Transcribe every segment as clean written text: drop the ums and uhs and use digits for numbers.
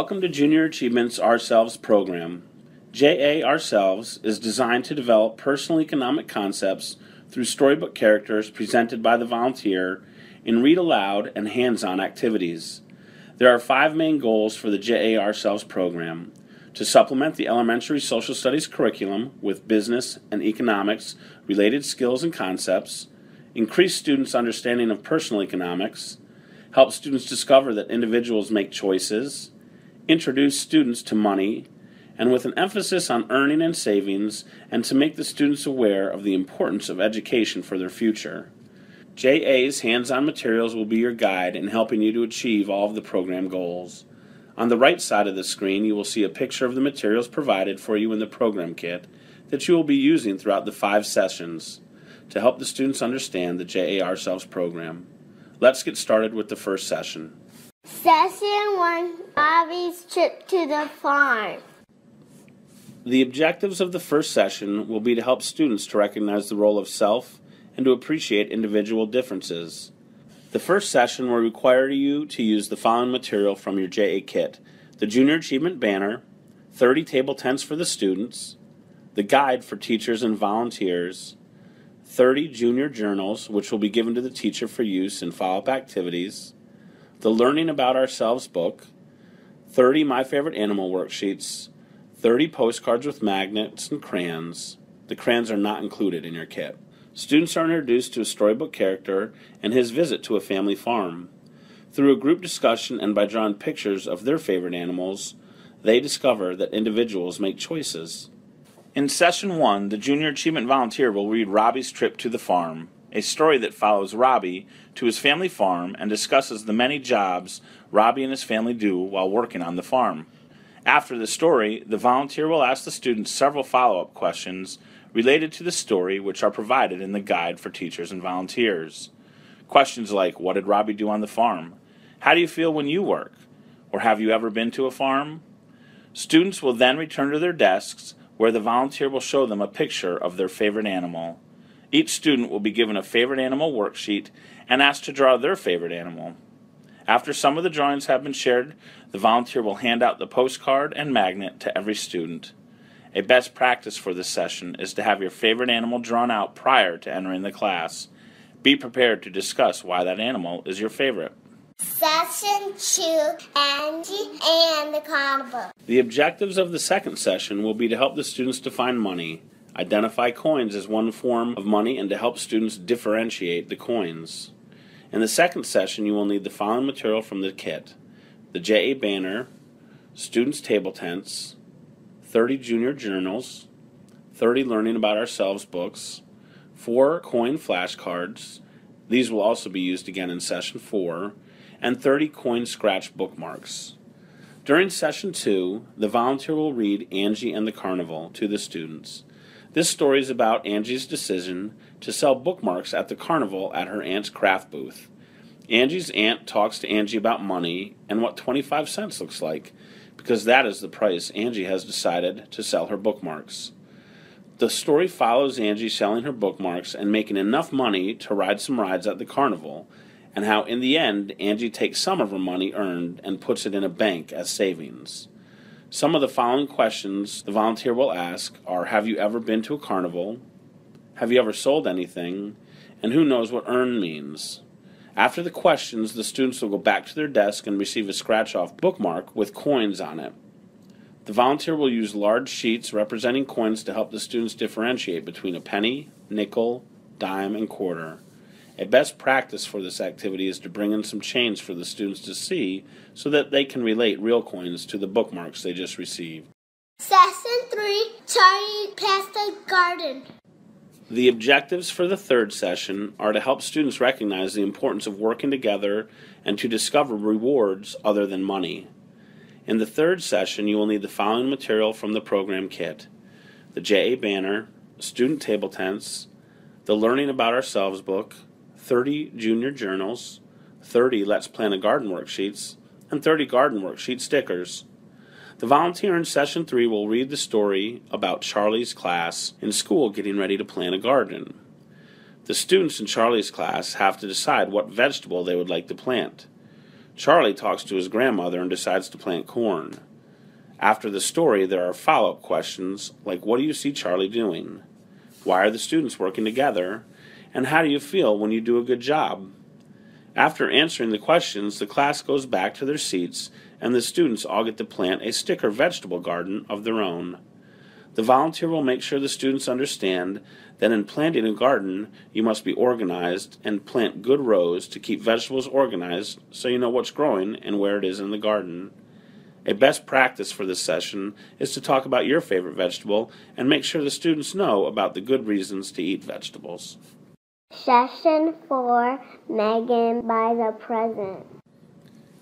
Welcome to Junior Achievement's Ourselves program. JA Ourselves is designed to develop personal economic concepts through storybook characters presented by the volunteer in read-aloud and hands-on activities. There are 5 main goals for the JA Ourselves program: to supplement the elementary social studies curriculum with business and economics related skills and concepts, increase students' understanding of personal economics, help students discover that individuals make choices, introduce students to money, and with an emphasis on earning and savings, and to make the students aware of the importance of education for their future. JA's hands-on materials will be your guide in helping you to achieve all of the program goals. On the right side of the screen, you will see a picture of the materials provided for you in the program kit that you will be using throughout the 5 sessions to help the students understand the JA Ourselves program. Let's get started with the first session. Session 1, Robbie's trip to the farm. The objectives of the first session will be to help students to recognize the role of self and to appreciate individual differences. The first session will require you to use the following material from your JA kit: the Junior Achievement Banner, 30 table tents for the students, the guide for teachers and volunteers, 30 junior journals which will be given to the teacher for use in follow-up activities, the Learning About Ourselves book, 30 My Favorite Animal worksheets, 30 postcards with magnets and crayons. The crayons are not included in your kit. Students are introduced to a storybook character and his visit to a family farm. Through a group discussion and by drawing pictures of their favorite animals, they discover that individuals make choices. In Session 1, the Junior Achievement Volunteer will read Robbie's Trip to the Farm, a story that follows Robbie to his family farm and discusses the many jobs Robbie and his family do while working on the farm. After the story, the volunteer will ask the students several follow-up questions related to the story, which are provided in the guide for teachers and volunteers. Questions like, what did Robbie do on the farm? How do you feel when you work? Or have you ever been to a farm? Students will then return to their desks, where the volunteer will show them a picture of their favorite animal. Each student will be given a favorite animal worksheet and asked to draw their favorite animal. After some of the drawings have been shared, the volunteer will hand out the postcard and magnet to every student. A best practice for this session is to have your favorite animal drawn out prior to entering the class. Be prepared to discuss why that animal is your favorite. Session 2, Angie and the Carnival. The objectives of the second session will be to help the students to find money, identify coins as one form of money, and to help students differentiate the coins. In the second session, you will need the following material from the kit: the JA Banner, Students' Table Tents, 30 Junior Journals, 30 Learning About Ourselves books, 4 coin flashcards, these will also be used again in Session 4, and 30 coin scratch bookmarks. During Session 2, the volunteer will read Angie and the Carnival to the students. This story is about Angie's decision to sell bookmarks at the carnival at her aunt's craft booth. Angie's aunt talks to Angie about money and what 25 cents looks like, because that is the price Angie has decided to sell her bookmarks. The story follows Angie selling her bookmarks and making enough money to ride some rides at the carnival, and how in the end Angie takes some of her money earned and puts it in a bank as savings. Some of the following questions the volunteer will ask are: have you ever been to a carnival? Have you ever sold anything? And who knows what earn means? After the questions, the students will go back to their desk and receive a scratch-off bookmark with coins on it. The volunteer will use large sheets representing coins to help the students differentiate between a penny, nickel, dime, and quarter. A best practice for this activity is to bring in some change for the students to see so that they can relate real coins to the bookmarks they just received. Session 3, Charlie past the garden. The objectives for the third session are to help students recognize the importance of working together and to discover rewards other than money. In the third session, you will need the following material from the program kit: the JA Banner, Student Table Tents, the Learning About Ourselves book, 30 Junior Journals, 30 Let's Plant a Garden worksheets, and 30 garden worksheet stickers. The volunteer in Session 3 will read the story about Charlie's class in school getting ready to plant a garden. The students in Charlie's class have to decide what vegetable they would like to plant. Charlie talks to his grandmother and decides to plant corn. After the story, there are follow-up questions like, what do you see Charlie doing? Why are the students working together? And how do you feel when you do a good job? After answering the questions, the class goes back to their seats, and the students all get to plant a sticker vegetable garden of their own. The volunteer will make sure the students understand that in planting a garden, you must be organized and plant good rows to keep vegetables organized so you know what's growing and where it is in the garden. A best practice for this session is to talk about your favorite vegetable and make sure the students know about the good reasons to eat vegetables. Session 4, Meagan buys a present.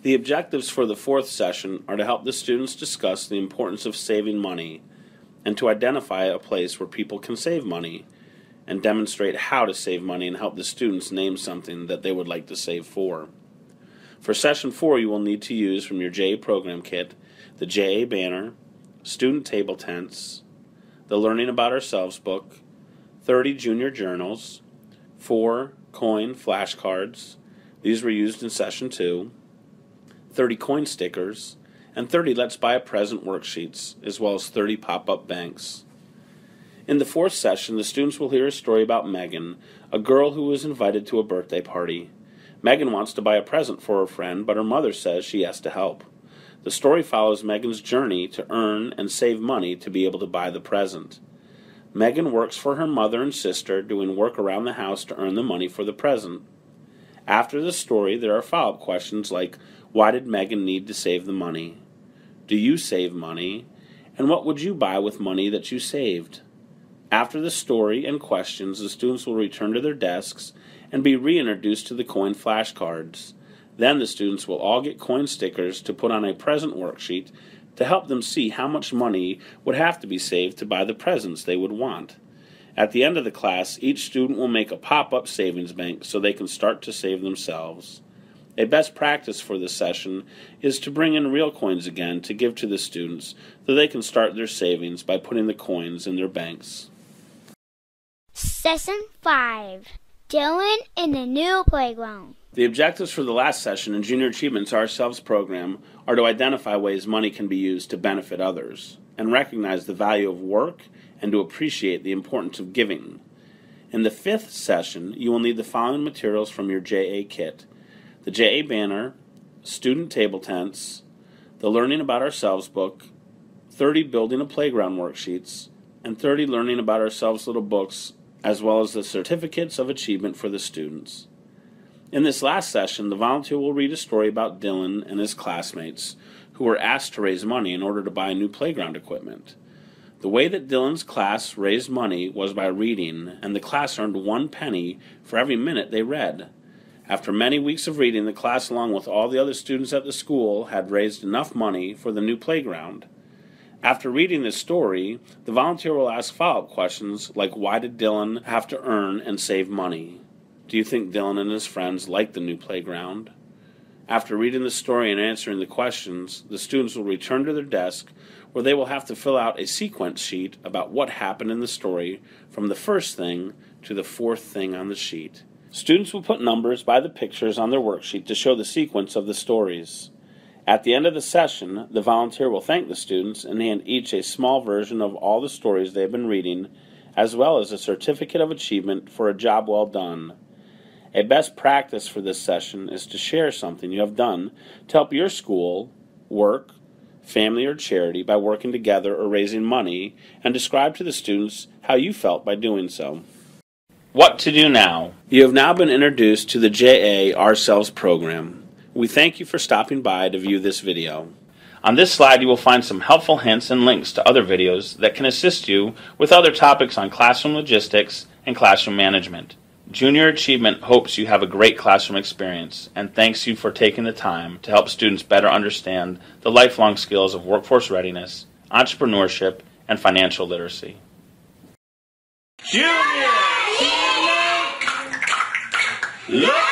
The objectives for the fourth session are to help the students discuss the importance of saving money and to identify a place where people can save money and demonstrate how to save money and help the students name something that they would like to save for. For Session 4, you will need to use from your JA program kit the JA banner, student table tents, the Learning About Ourselves book, 30 junior journals, 4 coin flashcards, these were used in Session 2, 30 coin stickers, and 30 Let's Buy a Present worksheets, as well as 30 pop-up banks. In the fourth session, the students will hear a story about Meagan, a girl who was invited to a birthday party. Meagan wants to buy a present for her friend, but her mother says she has to help. The story follows Meagan's journey to earn and save money to be able to buy the present. Meagan works for her mother and sister, doing work around the house to earn the money for the present. After the story, there are follow-up questions like, why did Meagan need to save the money? Do you save money? And what would you buy with money that you saved? After the story and questions, the students will return to their desks and be reintroduced to the coin flashcards. Then the students will all get coin stickers to put on a present worksheet to help them see how much money would have to be saved to buy the presents they would want. At the end of the class, each student will make a pop-up savings bank so they can start to save themselves. A best practice for this session is to bring in real coins again to give to the students so they can start their savings by putting the coins in their banks. Session 5, Dylan in the new playground. The objectives for the last session in Junior Achievements Ourselves program are to identify ways money can be used to benefit others and recognize the value of work and to appreciate the importance of giving. In the fifth session, you will need the following materials from your JA kit: the JA banner, student table tents, the Learning About Ourselves book, 30 Building a Playground worksheets, and 30 Learning About Ourselves little books, as well as the certificates of achievement for the students. In this last session, the volunteer will read a story about Dylan and his classmates who were asked to raise money in order to buy new playground equipment. The way that Dylan's class raised money was by reading, and the class earned 1 penny for every minute they read. After many weeks of reading, the class, along with all the other students at the school, had raised enough money for the new playground. After reading this story, the volunteer will ask follow-up questions like, why did Dylan have to earn and save money? Do you think Dylan and his friends like the new playground? After reading the story and answering the questions, the students will return to their desk where they will have to fill out a sequence sheet about what happened in the story from the first thing to the fourth thing on the sheet. Students will put numbers by the pictures on their worksheet to show the sequence of the stories. At the end of the session, the volunteer will thank the students and hand each a small version of all the stories they have been reading, as well as a certificate of achievement for a job well done. A best practice for this session is to share something you have done to help your school, work, family, or charity by working together or raising money, and describe to the students how you felt by doing so. What to do now? You have now been introduced to the JA Ourselves program. We thank you for stopping by to view this video. On this slide, you will find some helpful hints and links to other videos that can assist you with other topics on classroom logistics and classroom management. Junior Achievement hopes you have a great classroom experience and thanks you for taking the time to help students better understand the lifelong skills of workforce readiness, entrepreneurship, and financial literacy. Junior Achievement!